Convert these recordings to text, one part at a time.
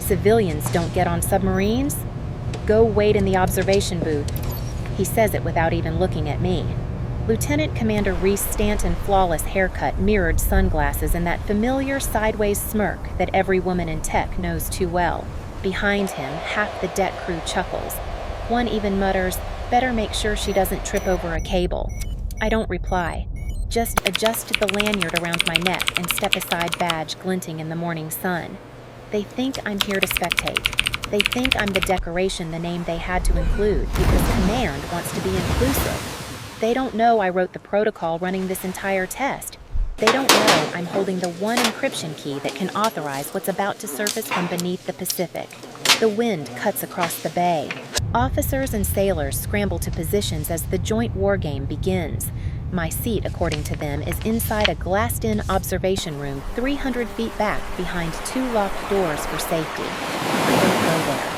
Civilians don't get on submarines? Go wait in the observation booth. He says it without even looking at me. Lieutenant Commander Reese Stanton's flawless haircut, mirrored sunglasses, and that familiar sideways smirk that every woman in tech knows too well. Behind him, half the deck crew chuckles. One even mutters, "Better make sure she doesn't trip over a cable." I don't reply. Just adjust the lanyard around my neck and step aside, badge glinting in the morning sun. They think I'm here to spectate. They think I'm the decoration the name they had to include because command wants to be inclusive. They don't know I wrote the protocol running this entire test. They don't know I'm holding the one encryption key that can authorize what's about to surface from beneath the Pacific. The wind cuts across the bay. Officers and sailors scramble to positions as the joint war game begins. My seat, according to them, is inside a glassed-in observation room 300 feet back behind two locked doors for safety. I don't go there.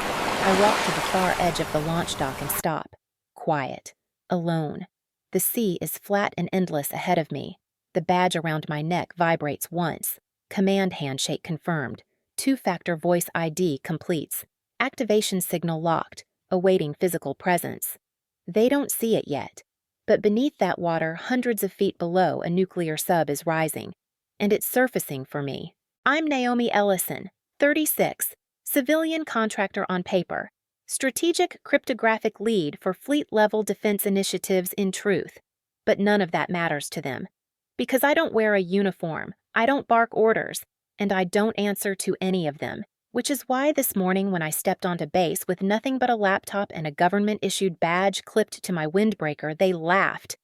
I walk to the far edge of the launch dock and stop. Quiet. Alone. The sea is flat and endless ahead of me. The badge around my neck vibrates once. Command handshake confirmed. Two-factor voice ID completes. Activation signal locked, awaiting physical presence. They don't see it yet. But beneath that water, hundreds of feet below, a nuclear sub is rising. And it's surfacing for me. I'm Naomi Ellison, 36, civilian contractor on paper, strategic cryptographic lead for fleet-level defense initiatives in truth. But none of that matters to them. Because I don't wear a uniform, I don't bark orders, and I don't answer to any of them. Which is why this morning when I stepped onto base with nothing but a laptop and a government-issued badge clipped to my windbreaker, they laughed.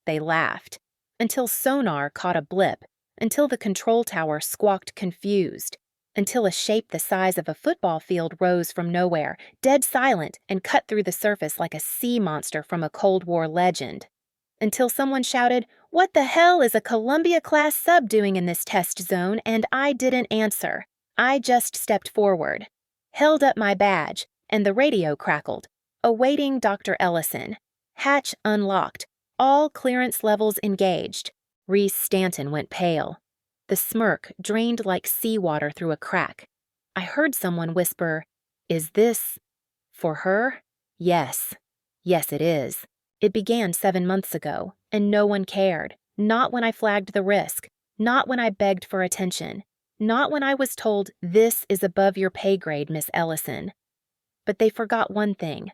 They laughed. Until sonar caught a blip. Until the control tower squawked confused. Until a shape the size of a football field rose from nowhere, dead silent, and cut through the surface like a sea monster from a Cold War legend. Until someone shouted, "What the hell is a Columbia-class sub doing in this test zone?" and I didn't answer. I just stepped forward, held up my badge, and the radio crackled. Awaiting Dr. Ellison. Hatch unlocked. All clearance levels engaged. Reese Stanton went pale. The smirk drained like seawater through a crack. I heard someone whisper, "Is this for her?" Yes. Yes, it is. It began 7 months ago, and no one cared. Not when I flagged the risk. Not when I begged for attention. Not when I was told, "This is above your pay grade, Miss Ellison." But they forgot one thing.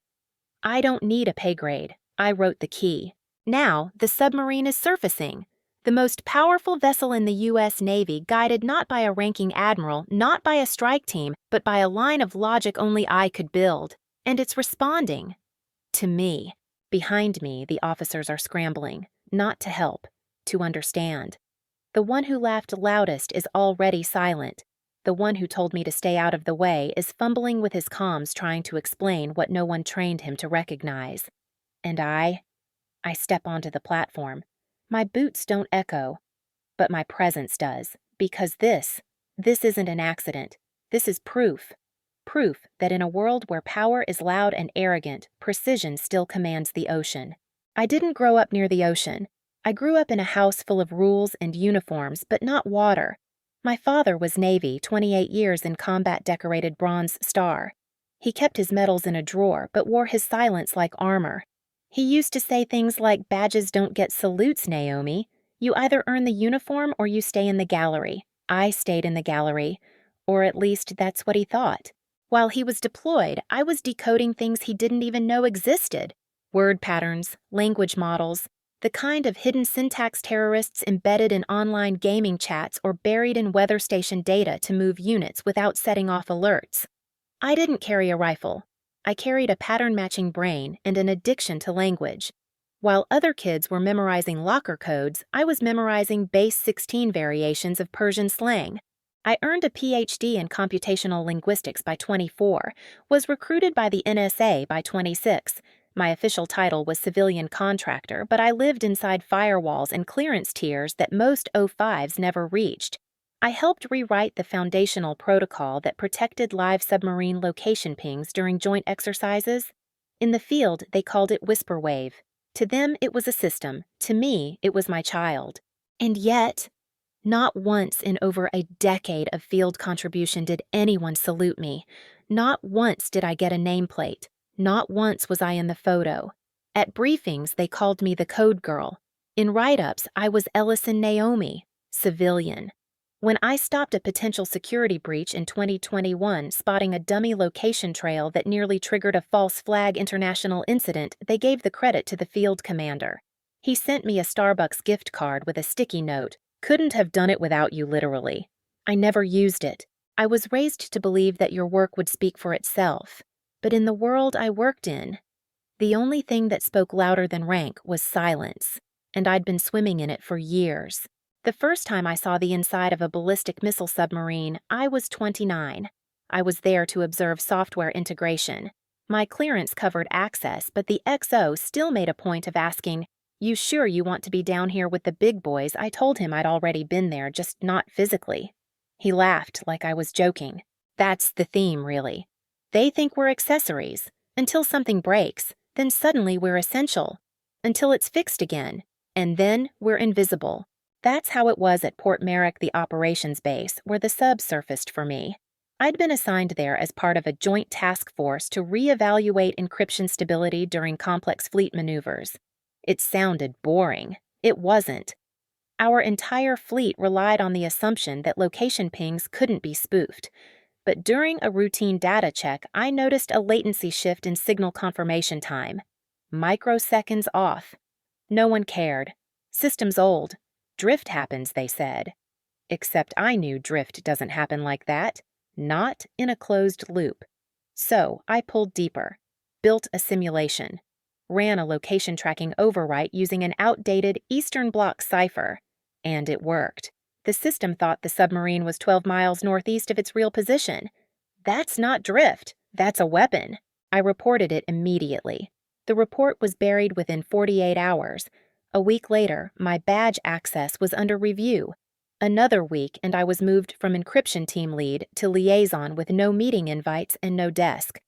I don't need a pay grade. I wrote the key. Now, the submarine is surfacing. The most powerful vessel in the U.S. Navy, guided not by a ranking admiral, not by a strike team, but by a line of logic only I could build. And it's responding. To me. Behind me, the officers are scrambling. Not to help. To understand. The one who laughed loudest is already silent. The one who told me to stay out of the way is fumbling with his comms trying to explain what no one trained him to recognize. And I step onto the platform. My boots don't echo, but my presence does, because this isn't an accident. This is proof. Proof that in a world where power is loud and arrogant, precision still commands the ocean. I didn't grow up near the ocean. I grew up in a house full of rules and uniforms, but not water. My father was Navy, 28 years in combat-decorated Bronze Star. He kept his medals in a drawer, but wore his silence like armor. He used to say things like, "Badges don't get salutes, Naomi. You either earn the uniform or you stay in the gallery." I stayed in the gallery, or at least that's what he thought. While he was deployed, I was decoding things he didn't even know existed. Word patterns, language models, the kind of hidden syntax terrorists embedded in online gaming chats or buried in weather station data to move units without setting off alerts. I didn't carry a rifle. I carried a pattern-matching brain and an addiction to language. While other kids were memorizing locker codes, I was memorizing base 16 variations of Persian slang. I earned a PhD in computational linguistics by 24, was recruited by the NSA by 26. My official title was civilian contractor, but I lived inside firewalls and clearance tiers that most O5s never reached. I helped rewrite the foundational protocol that protected live submarine location pings during joint exercises. In the field, they called it Whisperwave. To them, it was a system. To me, it was my child. And yet, Not once in over a decade of field contribution did anyone salute me. Not once did I get a nameplate. Not once was I in the photo. At briefings, they called me the code girl. In write-ups, I was Ellison Naomi, civilian. When I stopped a potential security breach in 2021, spotting a dummy location trail that nearly triggered a false flag international incident, they gave the credit to the field commander. He sent me a Starbucks gift card with a sticky note. Couldn't have done it without you, literally. I never used it. I was raised to believe that your work would speak for itself. But in the world I worked in, the only thing that spoke louder than rank was silence, and I'd been swimming in it for years. The first time I saw the inside of a ballistic missile submarine, I was 29. I was there to observe software integration. My clearance covered access, but the XO still made a point of asking, "You sure you want to be down here with the big boys?" I told him I'd already been there, just not physically. He laughed like I was joking. That's the theme, really. They think we're accessories, until something breaks, then suddenly we're essential, until it's fixed again, and then we're invisible. That's how it was at Port Merrick, the operations base, where the sub surfaced for me. I'd been assigned there as part of a joint task force to reevaluate encryption stability during complex fleet maneuvers. It sounded boring. It wasn't. Our entire fleet relied on the assumption that location pings couldn't be spoofed. But during a routine data check, I noticed a latency shift in signal confirmation time. Microseconds off. No one cared. System's old. Drift happens, they said. Except I knew drift doesn't happen like that. Not in a closed loop. So I pulled deeper. Built a simulation. Ran a location tracking overwrite using an outdated Eastern Bloc cipher. And it worked. The system thought the submarine was 12 miles northeast of its real position. That's not drift. That's a weapon. I reported it immediately. The report was buried within 48 hours. A week later, my badge access was under review. Another week, and I was moved from encryption team lead to liaison with no meeting invites and no desk.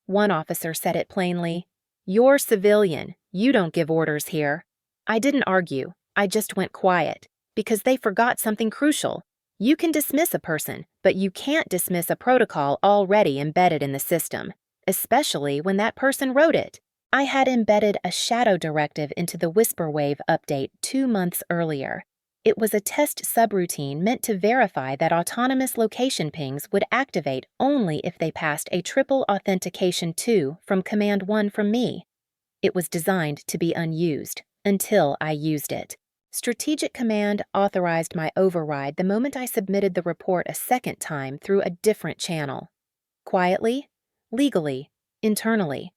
One officer said it plainly, "You're civilian. You don't give orders here." I didn't argue. I just went quiet, because they forgot something crucial. You can dismiss a person, but you can't dismiss a protocol already embedded in the system, especially when that person wrote it. I had embedded a shadow directive into the Whisperwave update 2 months earlier. It was a test subroutine meant to verify that autonomous location pings would activate only if they passed a triple authentication 2 from Command 1 from me. It was designed to be unused, until I used it. Strategic Command authorized my override the moment I submitted the report a second time through a different channel. Quietly, legally, internally.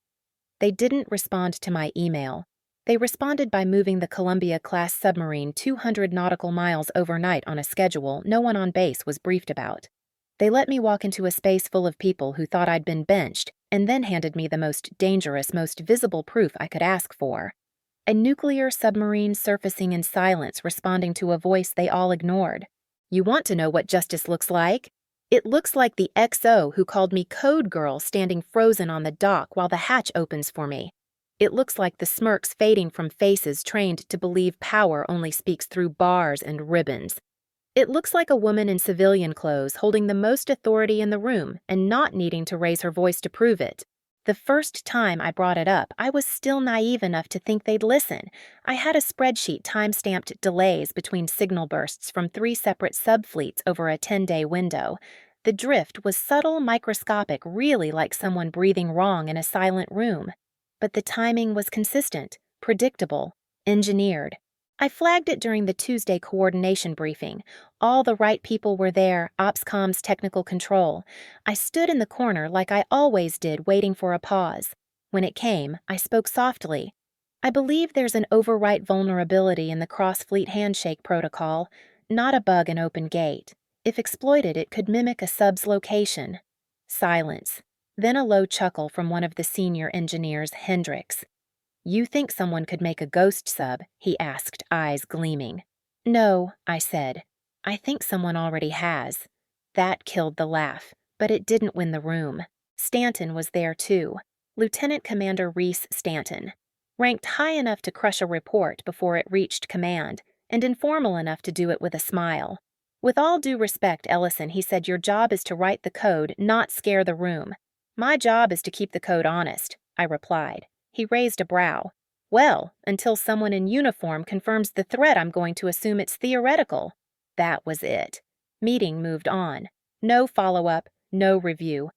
They didn't respond to my email. They responded by moving the Columbia-class submarine 200 nautical miles overnight on a schedule no one on base was briefed about. They let me walk into a space full of people who thought I'd been benched, and then handed me the most dangerous, most visible proof I could ask for. A nuclear submarine surfacing in silence, responding to a voice they all ignored. You want to know what justice looks like? It looks like the XO who called me Code Girl standing frozen on the dock while the hatch opens for me. It looks like the smirks fading from faces trained to believe power only speaks through bars and ribbons. It looks like a woman in civilian clothes holding the most authority in the room and not needing to raise her voice to prove it. The first time I brought it up, I was still naive enough to think they'd listen. I had a spreadsheet time-stamped delays between signal bursts from 3 separate subfleets over a 10-day window. The drift was subtle, microscopic, really like someone breathing wrong in a silent room. But the timing was consistent, predictable, engineered. I flagged it during the Tuesday coordination briefing. All the right people were there, OpsCom's technical control. I stood in the corner like I always did, waiting for a pause. When it came, I spoke softly. I believe there's an overwrite vulnerability in the cross-fleet handshake protocol, not a bug in Open Gate. If exploited, it could mimic a sub's location. Silence. Then a low chuckle from one of the senior engineers, Hendricks. "You think someone could make a ghost sub?" he asked, eyes gleaming. "No," I said. "I think someone already has." That killed the laugh, but it didn't win the room. Stanton was there too. Lieutenant Commander Reese Stanton. Ranked high enough to crush a report before it reached command, and informal enough to do it with a smile. With all due respect, Ellison, he said, your job is to write the code, not scare the room. My job is to keep the code honest, I replied. He raised a brow. Well, until someone in uniform confirms the threat, I'm going to assume it's theoretical. That was it. Meeting moved on. No follow-up, no review.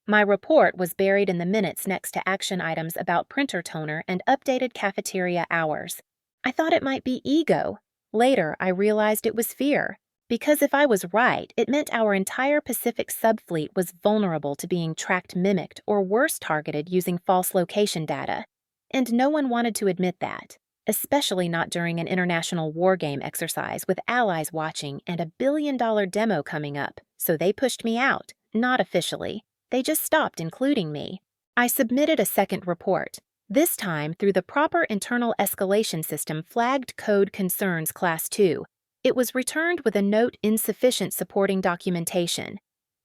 My report was buried in the minutes next to action items about printer toner and updated cafeteria hours. I thought it might be ego. Later, I realized it was fear. Because if I was right, it meant our entire Pacific subfleet was vulnerable to being tracked, mimicked, or worse, targeted using false location data. And no one wanted to admit that, especially not during an international wargame exercise with allies watching and a billion-dollar demo coming up, so they pushed me out, not officially. They just stopped including me. I submitted a second report, this time through the proper internal escalation system flagged Code Concerns Class 2. It was returned with a note insufficient supporting documentation.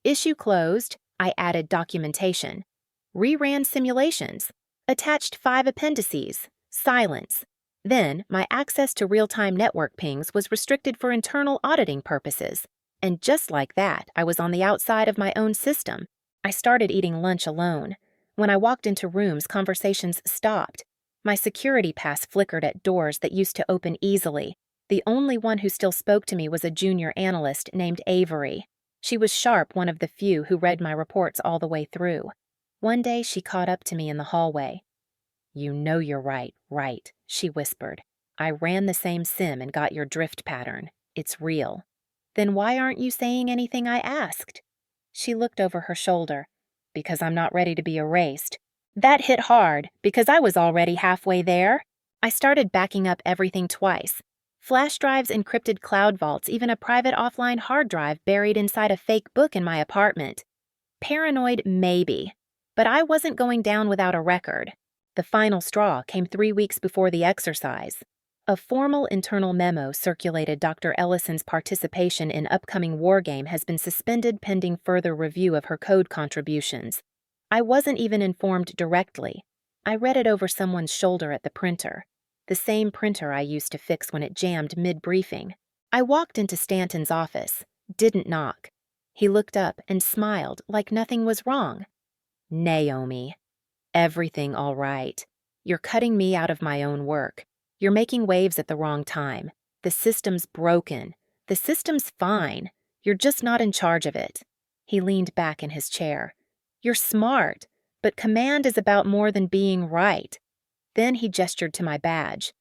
Issue closed, I added documentation. Reran simulations. Attached 5 appendices. Silence. Then, my access to real-time network pings was restricted for internal auditing purposes. And just like that, I was on the outside of my own system. I started eating lunch alone. When I walked into rooms, conversations stopped. My security pass flickered at doors that used to open easily. The only one who still spoke to me was a junior analyst named Avery. She was sharp, one of the few who read my reports all the way through. One day she caught up to me in the hallway. You know you're right, she whispered. I ran the same sim and got your drift pattern. It's real. Then why aren't you saying anything I asked? She looked over her shoulder. Because I'm not ready to be erased. That hit hard, because I was already halfway there. I started backing up everything twice. Flash drives, encrypted cloud vaults, even a private offline hard drive buried inside a fake book in my apartment. Paranoid, maybe. But I wasn't going down without a record. The final straw came 3 weeks before the exercise. A formal internal memo circulated Dr. Ellison's participation in upcoming wargame has been suspended pending further review of her code contributions. I wasn't even informed directly. I read it over someone's shoulder at the printer. The same printer I used to fix when it jammed mid-briefing. I walked into Stanton's office, didn't knock. He looked up and smiled like nothing was wrong. Naomi, everything all right. You're cutting me out of my own work. You're making waves at the wrong time. The system's broken. The system's fine. You're just not in charge of it. He leaned back in his chair. You're smart, but command is about more than being right. Then he gestured to my badge.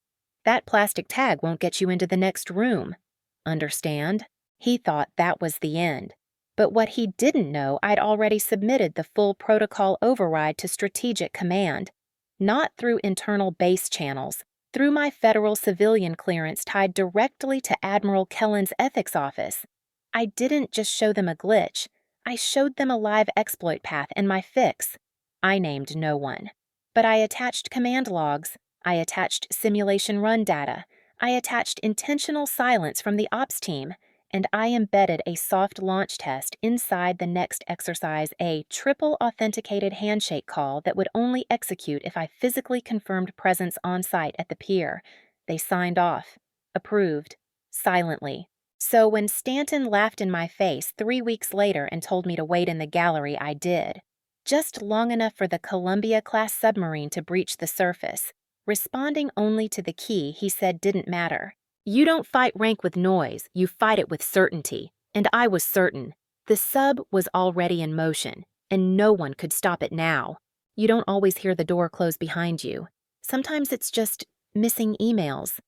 That plastic tag won't get you into the next room. Understand? He thought that was the end. But what he didn't know, I'd already submitted the full protocol override to Strategic Command. Not through internal base channels, through my federal civilian clearance tied directly to Admiral Kellen's ethics office. I didn't just show them a glitch. I showed them a live exploit path and my fix. I named no one. But I attached command logs. I attached simulation run data. I attached intentional silence from the ops team. And I embedded a soft launch test inside the next exercise, a triple authenticated handshake call that would only execute if I physically confirmed presence on site at the pier. They signed off. Approved. Silently. So when Stanton laughed in my face 3 weeks later and told me to wait in the gallery, I did. Just long enough for the Columbia-class submarine to breach the surface. Responding only to the key he said didn't matter. You don't fight rank with noise, you fight it with certainty. And I was certain. The sub was already in motion, and no one could stop it now. You don't always hear the door close behind you. Sometimes it's just missing emails.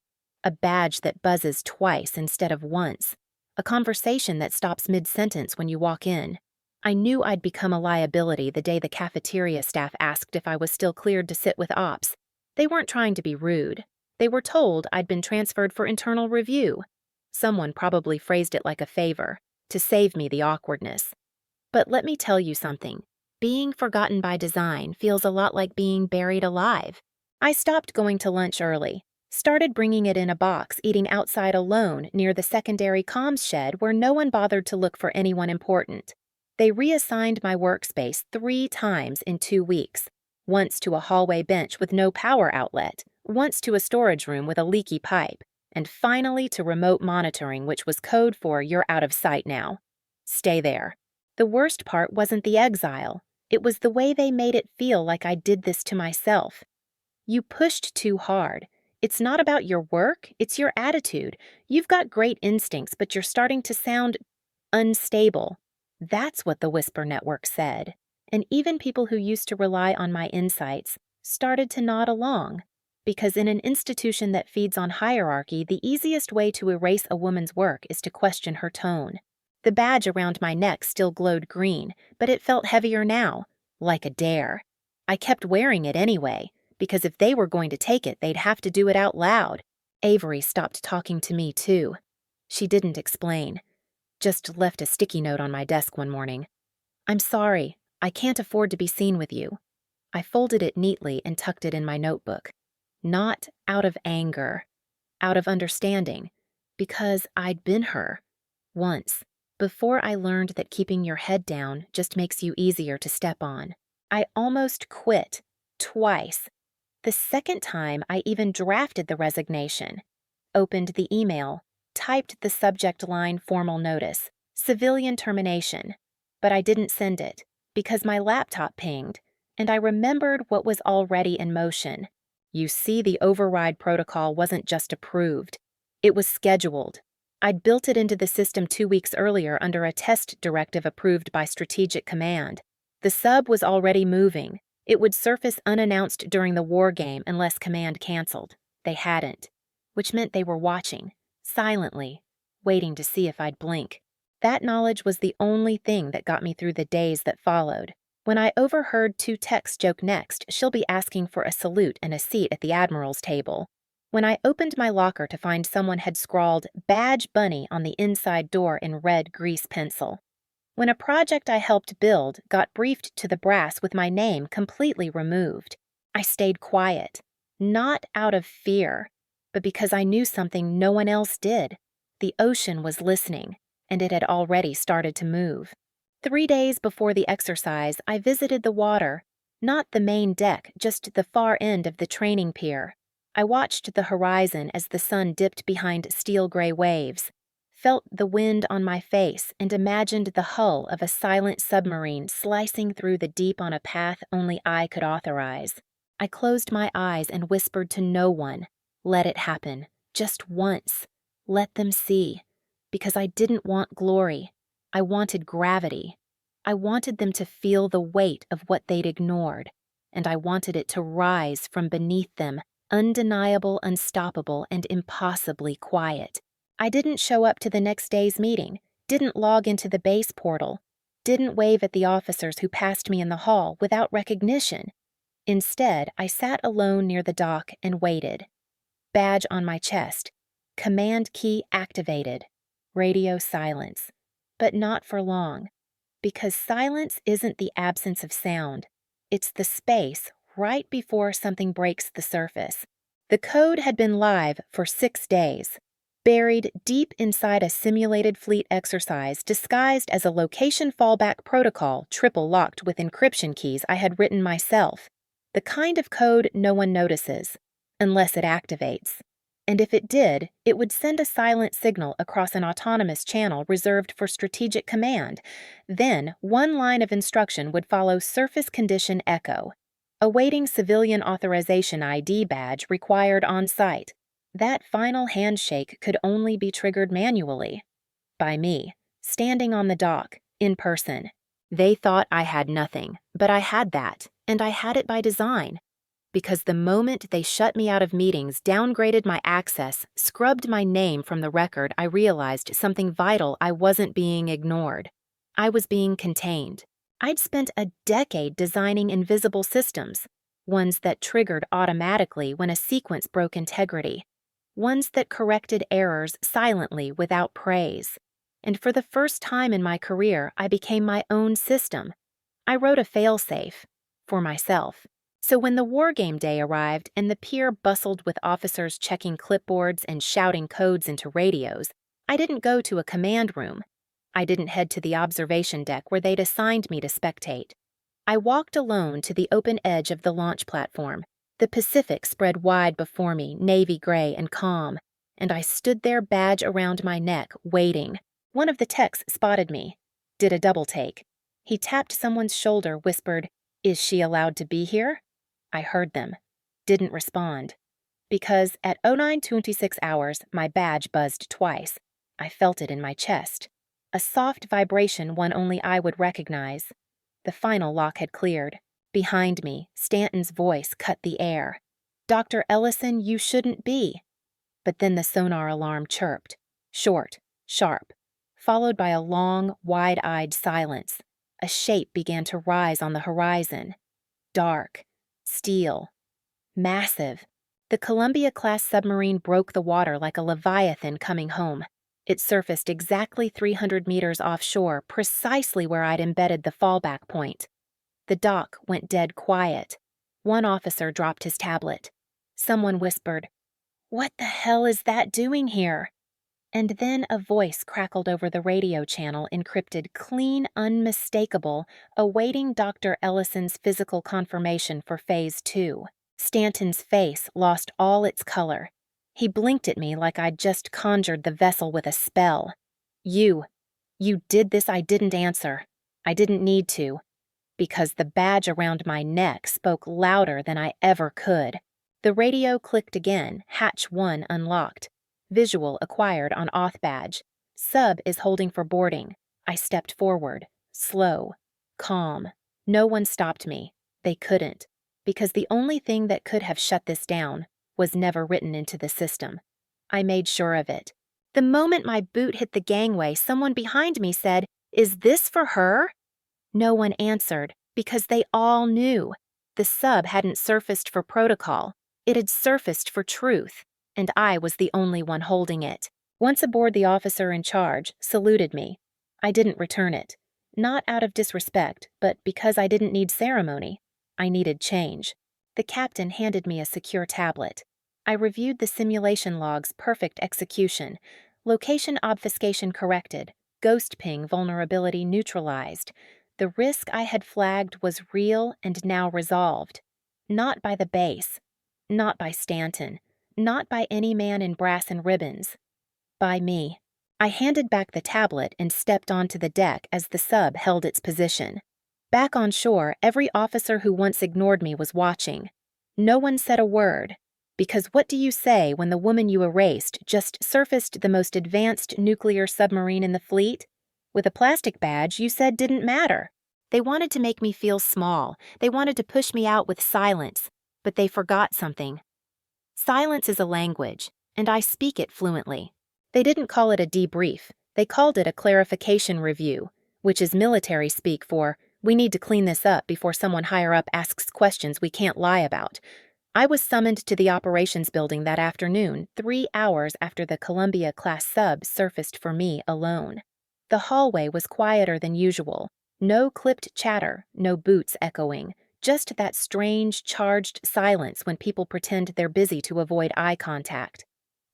A badge that buzzes twice instead of once. A conversation that stops mid-sentence when you walk in. I knew I'd become a liability the day the cafeteria staff asked if I was still cleared to sit with ops. They weren't trying to be rude. They were told I'd been transferred for internal review. Someone probably phrased it like a favor, to save me the awkwardness. But let me tell you something. Being forgotten by design feels a lot like being buried alive. I stopped going to lunch early, started bringing it in a box, eating outside alone near the secondary comms shed where no one bothered to look for anyone important. They reassigned my workspace 3 times in 2 weeks. Once to a hallway bench with no power outlet, once to a storage room with a leaky pipe. and finally to remote monitoring, which was code for "you're out of sight now. Stay there." The worst part wasn't the exile. It was the way they made it feel like I did this to myself. "You pushed too hard. It's not about your work, it's your attitude. You've got great instincts, but you're starting to sound unstable." That's what the Whisper Network said. And even people who used to rely on my insights started to nod along. Because in an institution that feeds on hierarchy, the easiest way to erase a woman's work is to question her tone. The badge around my neck still glowed green, but it felt heavier now, like a dare. I kept wearing it anyway, because if they were going to take it, they'd have to do it out loud. Avery stopped talking to me, too. She didn't explain. Just left a sticky note on my desk one morning. "I'm sorry. I can't afford to be seen with you." I folded it neatly and tucked it in my notebook. Not out of anger, out of understanding, because I'd been her. Once, before I learned that keeping your head down just makes you easier to step on. I almost quit, twice. The second time, I even drafted the resignation. Opened the email, typed the subject line "formal notice," "civilian termination," but I didn't send it, because my laptop pinged, and I remembered what was already in motion. You see, the override protocol wasn't just approved. It was scheduled. I'd built it into the system 2 weeks earlier under a test directive approved by Strategic Command. The sub was already moving. It would surface unannounced during the war game unless Command canceled. They hadn't, which meant they were watching, silently, waiting to see if I'd blink. That knowledge was the only thing that got me through the days that followed. When I overheard two techs joke next, "She'll be asking for a salute and a seat at the Admiral's table." When I opened my locker to find someone had scrawled "Badge Bunny" on the inside door in red grease pencil. When a project I helped build got briefed to the brass with my name completely removed, I stayed quiet, not out of fear, but because I knew something no one else did. The ocean was listening, and it had already started to move. 3 days before the exercise, I visited the water, not the main deck, just the far end of the training pier. I watched the horizon as the sun dipped behind steel-gray waves, felt the wind on my face, and imagined the hull of a silent submarine slicing through the deep on a path only I could authorize. I closed my eyes and whispered to no one, "Let it happen, just once. Let them see." Because I didn't want glory. I wanted gravity. I wanted them to feel the weight of what they'd ignored, and I wanted it to rise from beneath them, undeniable, unstoppable, and impossibly quiet. I didn't show up to the next day's meeting, didn't log into the base portal, didn't wave at the officers who passed me in the hall without recognition. Instead, I sat alone near the dock and waited. Badge on my chest. Command key activated. Radio silence. But not for long. Because silence isn't the absence of sound. It's the space right before something breaks the surface. The code had been live for 6 days. Buried deep inside a simulated fleet exercise disguised as a location fallback protocol triple locked with encryption keys I had written myself. The kind of code no one notices, unless it activates. And if it did, it would send a silent signal across an autonomous channel reserved for Strategic Command. Then, one line of instruction would follow surface condition echo. Awaiting civilian authorization ID badge required on site. That final handshake could only be triggered manually. By me, standing on the dock, in person. They thought I had nothing, but I had that, and I had it by design. Because the moment they shut me out of meetings, downgraded my access, scrubbed my name from the record, I realized something vital: I wasn't being ignored. I was being contained. I'd spent a decade designing invisible systems, ones that triggered automatically when a sequence broke integrity, ones that corrected errors silently without praise. And for the first time in my career, I became my own system. I wrote a failsafe for myself. So when the war game day arrived and the pier bustled with officers checking clipboards and shouting codes into radios, I didn't go to a command room. I didn't head to the observation deck where they'd assigned me to spectate. I walked alone to the open edge of the launch platform. The Pacific spread wide before me, navy gray and calm, and I stood there, badge around my neck, waiting. One of the techs spotted me, did a double take. He tapped someone's shoulder, whispered, "Is she allowed to be here?" I heard them. Didn't respond. Because at 09:26 hours, my badge buzzed twice. I felt it in my chest. A soft vibration one only I would recognize. The final lock had cleared. Behind me, Stanton's voice cut the air. "Dr. Ellison, you shouldn't be." But then the sonar alarm chirped. Short, sharp, followed by a long, wide-eyed silence. A shape began to rise on the horizon. Dark, steel, massive. The Columbia-class submarine broke the water like a leviathan coming home. It surfaced exactly 300 meters offshore, precisely where I'd embedded the fallback point. The dock went dead quiet. One officer dropped his tablet. Someone whispered, "What the hell is that doing here?" And then a voice crackled over the radio channel, encrypted, clean, unmistakable, awaiting Dr. Ellison's physical confirmation for Phase 2. Stanton's face lost all its color. He blinked at me like I'd just conjured the vessel with a spell. You did this." I didn't answer. I didn't need to. Because the badge around my neck spoke louder than I ever could. The radio clicked again, hatch 1 unlocked. Visual acquired on auth badge. Sub is holding for boarding. I stepped forward, slow, calm. No one stopped me. They couldn't. Because the only thing that could have shut this down was never written into the system. I made sure of it. The moment my boot hit the gangway, someone behind me said, "Is this for her?" No one answered, because they all knew. The sub hadn't surfaced for protocol. It had surfaced for truth, and I was the only one holding it. Once aboard, the officer in charge saluted me. I didn't return it. Not out of disrespect, but because I didn't need ceremony. I needed change. The captain handed me a secure tablet. I reviewed the simulation log's perfect execution. Location obfuscation corrected. Ghost ping vulnerability neutralized. The risk I had flagged was real and now resolved. Not by the base. Not by Stanton. Not by any man in brass and ribbons. By me. I handed back the tablet and stepped onto the deck as the sub held its position. Back on shore, every officer who once ignored me was watching. No one said a word. Because what do you say when the woman you erased just surfaced the most advanced nuclear submarine in the fleet? With a plastic badge you said didn't matter. They wanted to make me feel small. They wanted to push me out with silence. But they forgot something. Silence is a language, and I speak it fluently. They didn't call it a debrief. They called it a clarification review, which is military speak for, "We need to clean this up before someone higher up asks questions we can't lie about." I was summoned to the operations building that afternoon, 3 hours after the Columbia-class sub surfaced for me alone. The hallway was quieter than usual. No clipped chatter, no boots echoing, just that strange, charged silence when people pretend they're busy to avoid eye contact.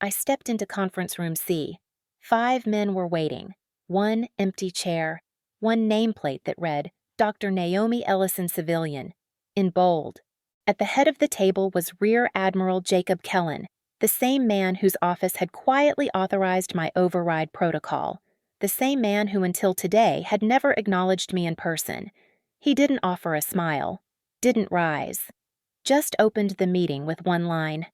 I stepped into conference room C. 5 men were waiting. 1 empty chair. 1 nameplate that read, "Dr. Naomi Ellison, Civilian," in bold. At the head of the table was Rear Admiral Jacob Kellen, the same man whose office had quietly authorized my override protocol, the same man who until today had never acknowledged me in person. He didn't offer a smile, didn't rise, just opened the meeting with one line,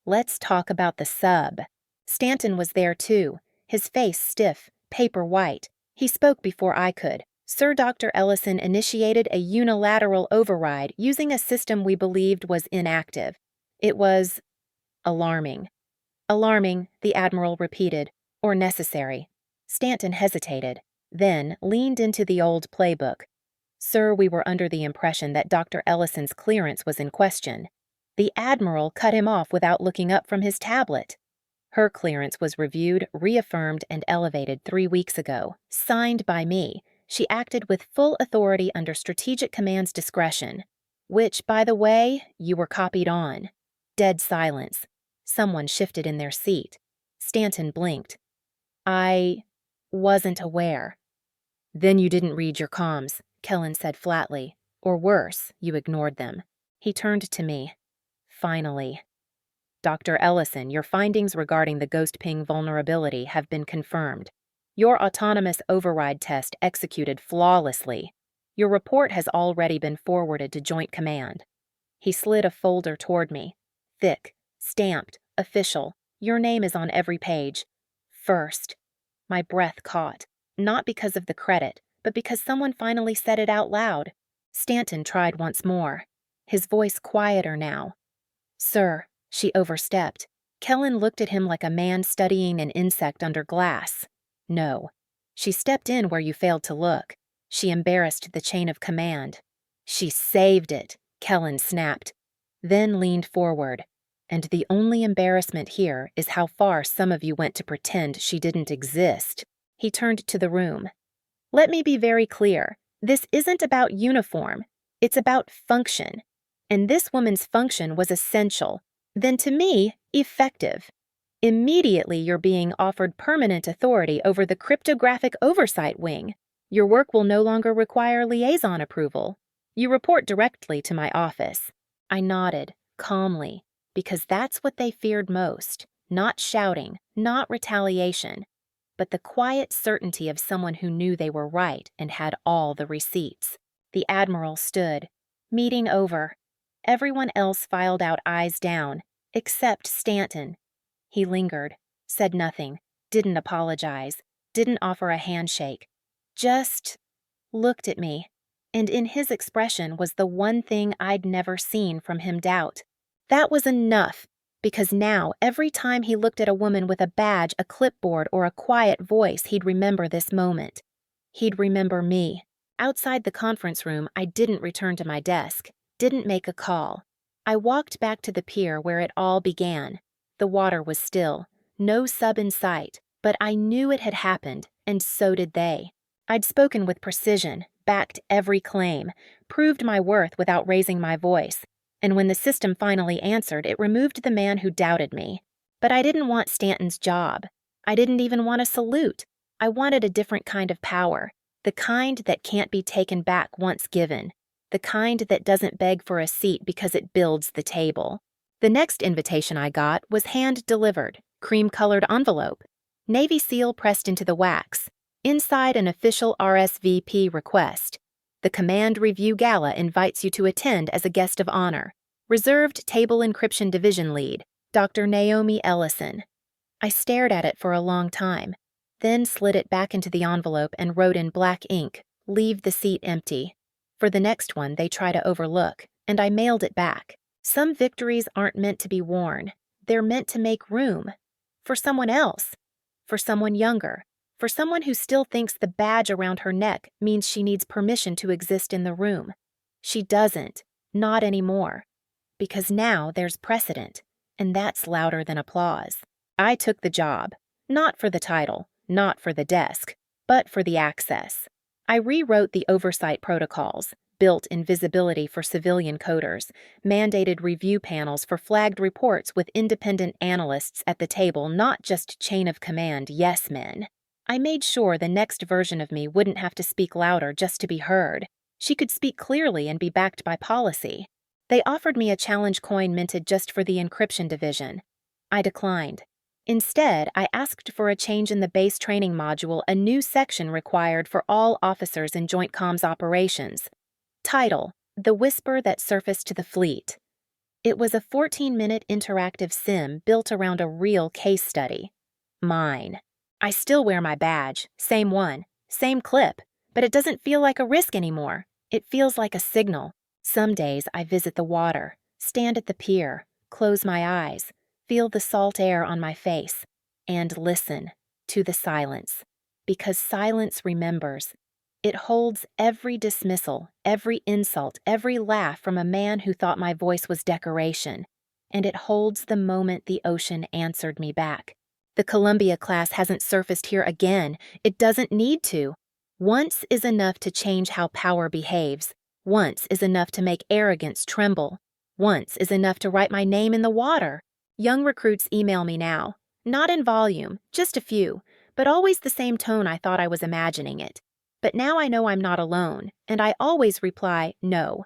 "Let's talk about the sub." Stanton was there too, his face stiff, paper white. He spoke before I could. "Sir, Dr. Ellison initiated a unilateral override using a system we believed was inactive. It was alarming." "Alarming," the Admiral repeated, "or necessary." Stanton hesitated, then leaned into the old playbook. "Sir, we were under the impression that Dr. Ellison's clearance was in question." The Admiral cut him off without looking up from his tablet. "Her clearance was reviewed, reaffirmed, and elevated 3 weeks ago, signed by me. She acted with full authority under Strategic Command's discretion, which, by the way, you were copied on." Dead silence. Someone shifted in their seat. Stanton blinked. "I wasn't aware." "Then you didn't read your comms," Kellen said flatly. "Or worse, you ignored them." He turned to me. "Finally." Dr. Ellison, your findings regarding the ghost ping vulnerability have been confirmed. Your autonomous override test executed flawlessly. Your report has already been forwarded to Joint Command. He slid a folder toward me. Thick, stamped, official. Your name is on every page. First. My breath caught, not because of the credit, but because someone finally said it out loud. Stanton tried once more, his voice quieter now. Sir, she overstepped. Kellen looked at him like a man studying an insect under glass. No. She stepped in where you failed to look. She embarrassed the chain of command. She saved it, Kellen snapped, then leaned forward. And the only embarrassment here is how far some of you went to pretend she didn't exist. He turned to the room. Let me be very clear. This isn't about uniform. It's about function. And this woman's function was essential. Then to me, effective. Immediately you're being offered permanent authority over the cryptographic oversight wing. Your work will no longer require liaison approval. You report directly to my office. I nodded, calmly, because that's what they feared most. Not shouting, not retaliation, but the quiet certainty of someone who knew they were right and had all the receipts. The Admiral stood. Meeting over. Everyone else filed out eyes down, except Stanton. He lingered, said nothing, didn't apologize, didn't offer a handshake. Just looked at me, and in his expression was the one thing I'd never seen from him doubt. That was enough, because now every time he looked at a woman with a badge, a clipboard, or a quiet voice, he'd remember this moment. He'd remember me. Outside the conference room, I didn't return to my desk, didn't make a call. I walked back to the pier where it all began. The water was still, no sub in sight, but I knew it had happened, and so did they. I'd spoken with precision, backed every claim, proved my worth without raising my voice, and when the system finally answered, it removed the man who doubted me. But I didn't want Stanton's job. I didn't even want a salute. I wanted a different kind of power, the kind that can't be taken back once given, the kind that doesn't beg for a seat because it builds the table. The next invitation I got was hand-delivered, cream-colored envelope, Navy seal pressed into the wax. Inside an official RSVP request. The Command Review Gala invites you to attend as a guest of honor. Reserved Table Encryption Division Lead, Dr. Naomi Ellison. I stared at it for a long time, then slid it back into the envelope and wrote in black ink, "Leave the seat empty." For the next one, they try to overlook, and I mailed it back. Some victories aren't meant to be worn. They're meant to make room. For someone else. For someone younger. For someone who still thinks the badge around her neck means she needs permission to exist in the room. She doesn't. Not anymore. Because now there's precedent, and that's louder than applause. I took the job. Not for the title, not for the desk, but for the access. I rewrote the oversight protocols, built invisibility for civilian coders, mandated review panels for flagged reports with independent analysts at the table, not just chain of command yes men. I made sure the next version of me wouldn't have to speak louder just to be heard. She could speak clearly and be backed by policy. They offered me a challenge coin minted just for the encryption division. I declined. Instead, I asked for a change in the base training module, a new section required for all officers in Joint Comms operations. Title: The Whisper That Surfaced to the Fleet. It was a 14-minute interactive sim built around a real case study. Mine. I still wear my badge, same one, same clip, but it doesn't feel like a risk anymore. It feels like a signal. Some days I visit the water, stand at the pier, close my eyes, feel the salt air on my face, and listen to the silence. Because silence remembers. It holds every dismissal, every insult, every laugh from a man who thought my voice was decoration, and it holds the moment the ocean answered me back. The Columbia class hasn't surfaced here again. It doesn't need to. Once is enough to change how power behaves. Once is enough to make arrogance tremble. Once is enough to write my name in the water. Young recruits email me now. Not in volume, just a few, but always the same tone I thought I was imagining it. But now I know I'm not alone, and I always reply, no.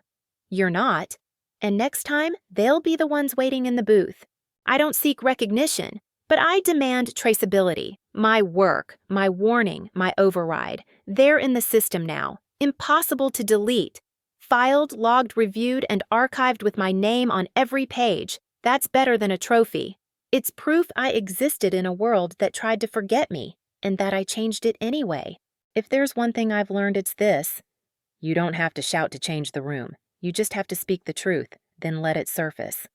You're not. And next time, they'll be the ones waiting in the booth. I don't seek recognition, but I demand traceability. My work, my warning, my override. They're in the system now. Impossible to delete. Filed, logged, reviewed, and archived with my name on every page. That's better than a trophy. It's proof I existed in a world that tried to forget me, and that I changed it anyway. If there's one thing I've learned, it's this. You don't have to shout to change the room. You just have to speak the truth, then let it surface.